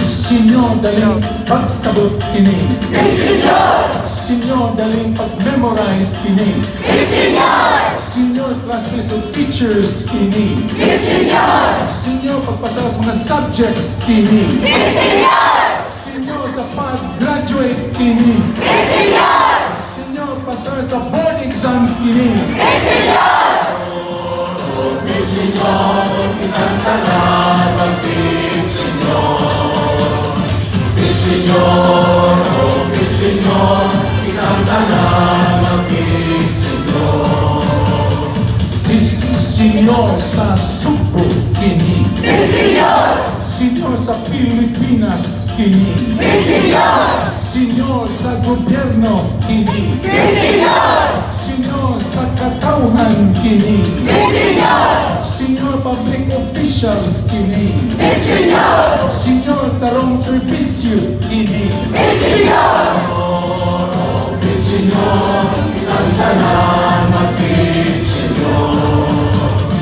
Senyor, daling pagsabot kini. Senyor, daling pag-memorize kini. Senyor, classmates of teachers kini. Senyor, pagpasa sa mga subjects kini. Senyor, sa pag-graduate kini. Senyor, pasar sa board exams kini. Senyor, pinagtanan Senyor, Senyor, pinagtanan Senyor, sa Subo kini. Senyor, sa Pilipinas kini. Senyor, sa gobyerno kini. Senyor, sa katauhan kini. Senyor, public officials kini. Senyor, tarong serbisyo kini.